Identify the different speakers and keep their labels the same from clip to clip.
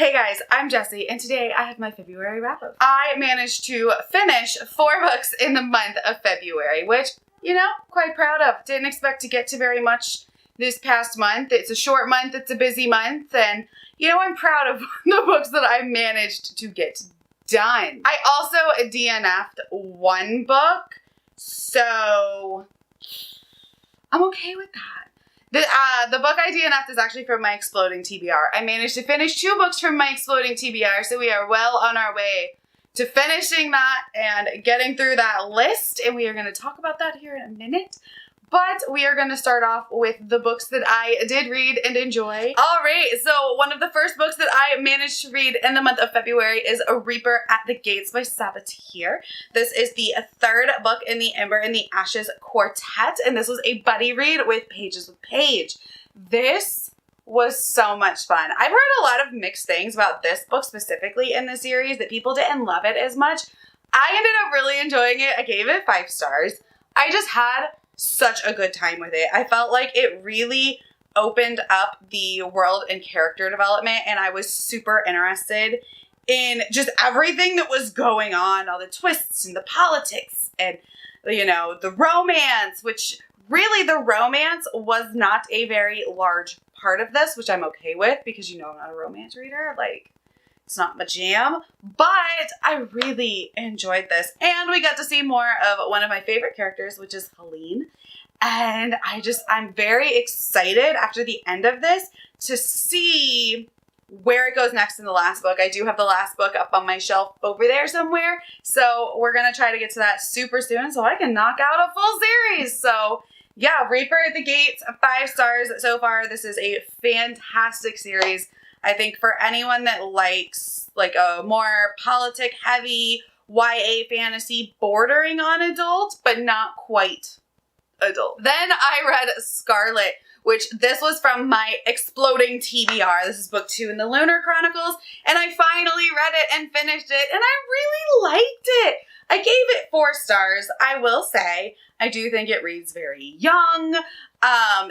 Speaker 1: Hey guys, I'm Jessie, and today I have my February wrap-up. I managed to finish 4 books in the month of February, which, you know, quite proud of. Didn't expect to get to very much this past month. It's a short month, it's a busy month, and, you know, I'm proud of the books that I managed to get done. I also DNF'd 1 book, so I'm okay with that. The book I DNF'd is actually from my Exploding TBR. I managed to finish 2 books from my Exploding TBR, so we are well on our way to finishing that and getting through that list, and we are going to talk about that here in a minute. But we are going to start off with the books that I did read and enjoy. All right, so one of the first books that I managed to read in the month of February is A Reaper at the Gates by Saboteur. This is the 3rd book in the Ember and the Ashes quartet, and this was a buddy read with Pages with Paige. This was so much fun. I've heard a lot of mixed things about this book specifically in the series, that people didn't love it as much. I ended up really enjoying it. I gave it 5 stars. I just had such a good time with it. I felt like it really opened up the world and character development, and I was super interested in just everything that was going on, all the twists and the politics and, you know, the romance, which really the romance was not a very large part of this, which I'm okay with because, you know, I'm not a romance reader. Like, it's not my jam, but I really enjoyed this. And we got to see more of one of my favorite characters, which is Helene. And I'm very excited after the end of this to see where it goes next in the last book. I do have the last book up on my shelf over there somewhere. So we're going to try to get to that super soon so I can knock out a full series. So yeah, Reaper at the Gates, 5 stars so far. This is a fantastic series. I think for anyone that likes like a more politic heavy YA fantasy bordering on adult, but not quite adult. Then I read Scarlet, which this was from my Exploding TBR. This is book 2 in the Lunar Chronicles, and I finally read it and finished it, and I really liked it. I gave it 4 stars. I will say, I do think it reads very young.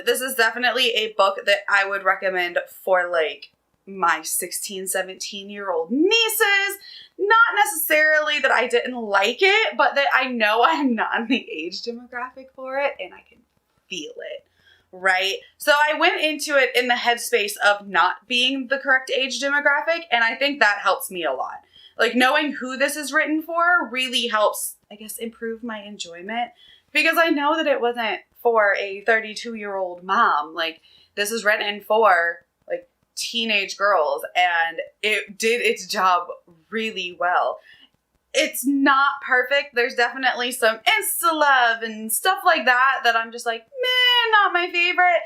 Speaker 1: This is definitely a book that I would recommend for like my 16, 17-year-old nieces. Not necessarily that I didn't like it, but that I know I'm not in the age demographic for it, and I can feel it, right? So I went into it in the headspace of not being the correct age demographic, and I think that helps me a lot. Like, knowing who this is written for really helps, I guess, improve my enjoyment, because I know that it wasn't for a 32-year-old mom. Like, this is written for teenage girls, and it did its job really well. It's not perfect. There's definitely some insta-love and stuff like that I'm just like, meh, not my favorite,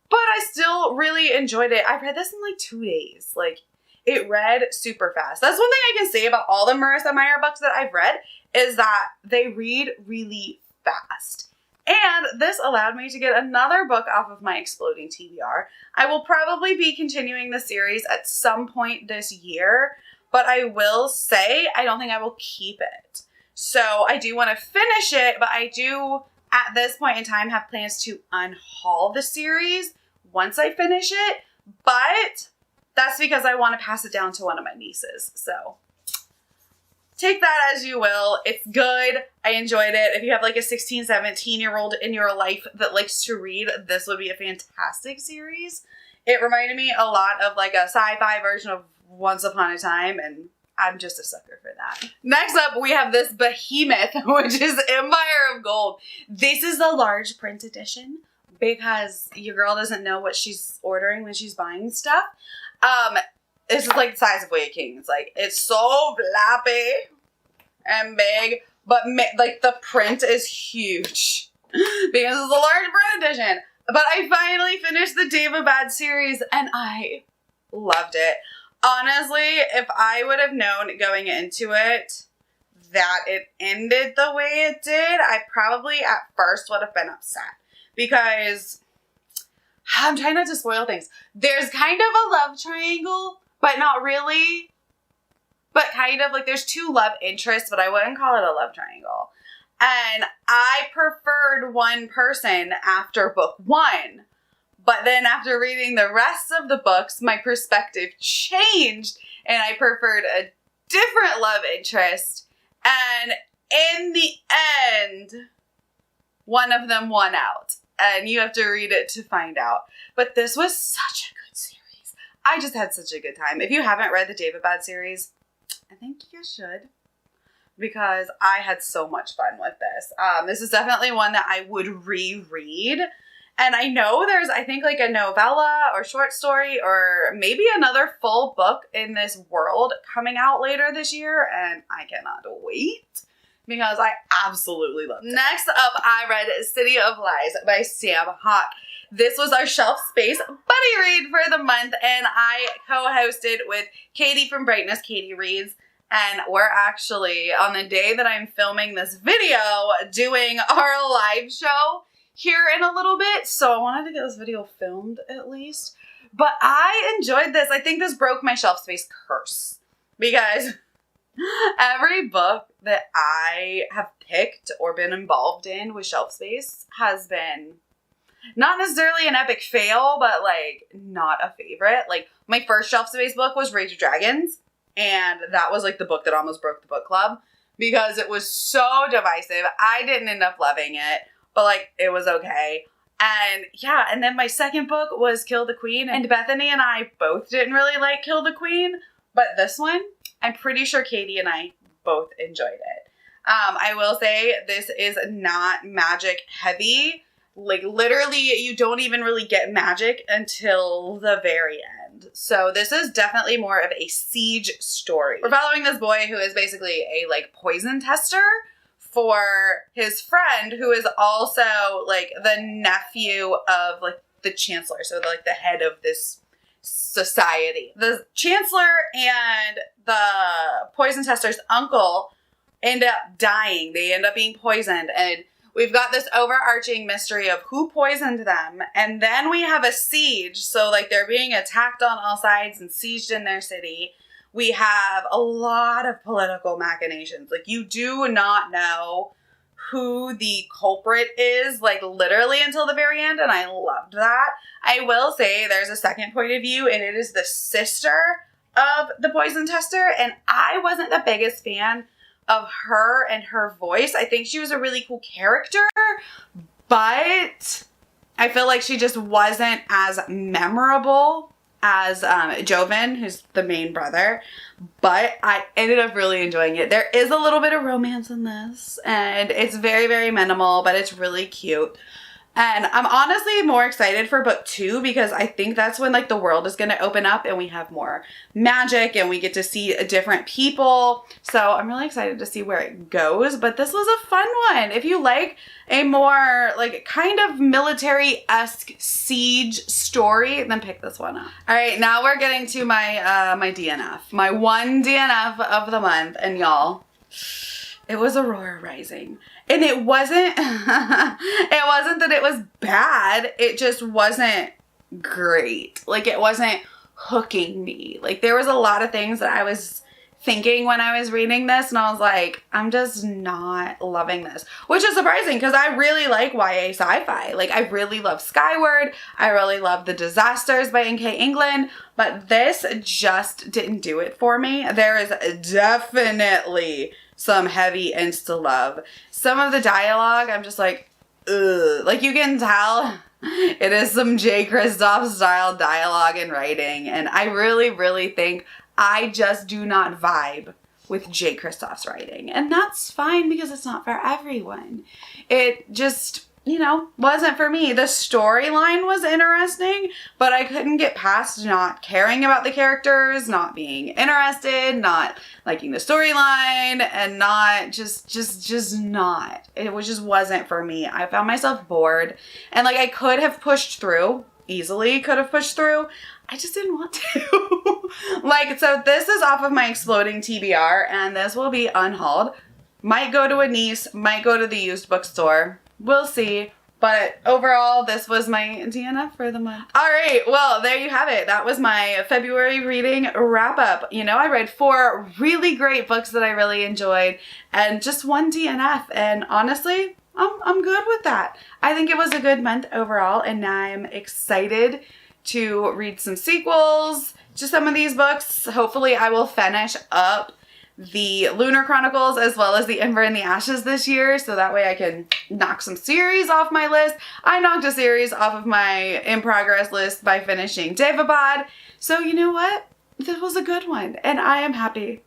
Speaker 1: but I still really enjoyed it. I read this in like 2 days. Like, it read super fast. That's one thing I can say about all the Marissa Meyer books that I've read, is that they read really fast. And this allowed me to get another book off of my Exploding TBR. I will probably be continuing the series at some point this year, but I will say I don't think I will keep it. So I do want to finish it, but I do, at this point in time, have plans to unhaul the series once I finish it, but that's because I want to pass it down to one of my nieces. So take that as you will. It's good. I enjoyed it. If you have like a 16, 17-year-old in your life that likes to read, this would be a fantastic series. It reminded me a lot of like a sci-fi version of Once Upon a Time, and I'm just a sucker for that. Next up, we have this behemoth, which is Empire of Gold. This is the large print edition because your girl doesn't know what she's ordering when she's buying stuff. This is like the size of Way of Kings. Like, it's so floppy and big, but like the print is huge because it's a large print edition. But I finally finished the David Bad series, and I loved it. Honestly, if I would have known going into it that it ended the way it did, I probably at first would have been upset, because I'm trying not to spoil things. There's kind of a love triangle, but not really. But kind of, like, there's 2 love interests, but I wouldn't call it a love triangle. And I preferred one person after book 1. But then after reading the rest of the books, my perspective changed, and I preferred a different love interest. And in the end, one of them won out. And you have to read it to find out. But this was such a good series. I just had such a good time. If you haven't read the David series, I think you should. Because I had so much fun with this. This is definitely one that I would reread. And I know there's, I think, like a novella or short story or maybe another full book in this world coming out later this year. And I cannot wait because I absolutely loved it. Next up, I read City of Lies by Sam Hawke. This was our shelf space buddy read for the month. And I co-hosted with Katie from Brightness, Katie Reads. And we're actually, on the day that I'm filming this video, doing our live show here in a little bit. So I wanted to get this video filmed at least. But I enjoyed this. I think this broke my shelf space curse. Because every book that I have picked or been involved in with shelf space has been not necessarily an epic fail, but like not a favorite. Like my first shelf space book was Rage of Dragons. And that was like the book that almost broke the book club because it was so divisive. I didn't end up loving it, but like it was okay. And yeah, and then my second book was Kill the Queen. And Bethany and I both didn't really like Kill the Queen, but this one, I'm pretty sure Katie and I both enjoyed it. I will say this is not magic heavy. Like literally you don't even really get magic until the very end. So this is definitely more of a siege story. We're following this boy who is basically a like poison tester for his friend who is also like the nephew of like the chancellor. So like the head of this society. The chancellor and the poison tester's uncle end up dying. They end up being poisoned, and we've got this overarching mystery of who poisoned them. And then we have a siege. So like they're being attacked on all sides and sieged in their city. We have a lot of political machinations. Like you do not know who the culprit is, like literally until the very end. And I loved that. I will say there's a second point of view, and it is the sister of the poison tester. And I wasn't the biggest fan of her and her voice. I think she was a really cool character, but I feel like she just wasn't as memorable as Joven, who's the main brother, but I ended up really enjoying it. There is a little bit of romance in this, and it's very, very minimal, but it's really cute. And I'm honestly more excited for book 2 because I think that's when like the world is going to open up and we have more magic and we get to see different people. So I'm really excited to see where it goes. But this was a fun one. If you like a more like kind of military-esque siege story, then pick this one up. All right, now we're getting to my my DNF. My one DNF of the month. And y'all, it was Aurora Rising. And it wasn't that it was bad. It just wasn't great. Like it wasn't hooking me. Like there was a lot of things that I was thinking when I was reading this, and I was like, I'm just not loving this. Which is surprising because I really like YA sci-fi. Like I really love Skyward. I really love The Disasters by N.K. England. But this just didn't do it for me. There is definitely some heavy insta love. Some of the dialogue, I'm just like, ugh. Like you can tell it is some J. Kristoff style dialogue and writing. And I really, really think I just do not vibe with J. Kristoff's writing. And that's fine because it's not for everyone. It just, you know, wasn't for me. The storyline was interesting, but I couldn't get past not caring about the characters, not being interested, not liking the storyline, and not just not. It was just wasn't for me. I found myself bored, and like I could have pushed through, easily could have pushed through. I just didn't want to. Like, so this is off of my Exploding TBR, and this will be unhauled. Might go to a niece, might go to the used bookstore. We'll see. But overall, this was my DNF for the month. All right. Well, there you have it. That was my February reading wrap up. You know, I read 4 really great books that I really enjoyed and just 1 DNF. And honestly, I'm good with that. I think it was a good month overall, and I'm excited to read some sequels, to some of these books. Hopefully I will finish up the Lunar Chronicles as well as the Ember and the Ashes this year, so that way I can knock some series off my list. I knocked a series off of my in progress list by finishing Devabad, so you know what? This was a good one, and I am happy.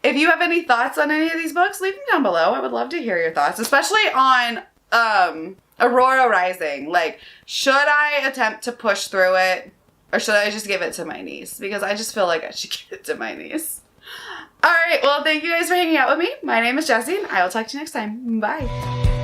Speaker 1: If you have any thoughts on any of these books, leave them down below. I would love to hear your thoughts, especially on Aurora Rising. Like, should I attempt to push through it, or should I just give it to my niece? Because I just feel like I should give it to my niece. Alright, well, thank you guys for hanging out with me. My name is Jessie, and I will talk to you next time. Bye.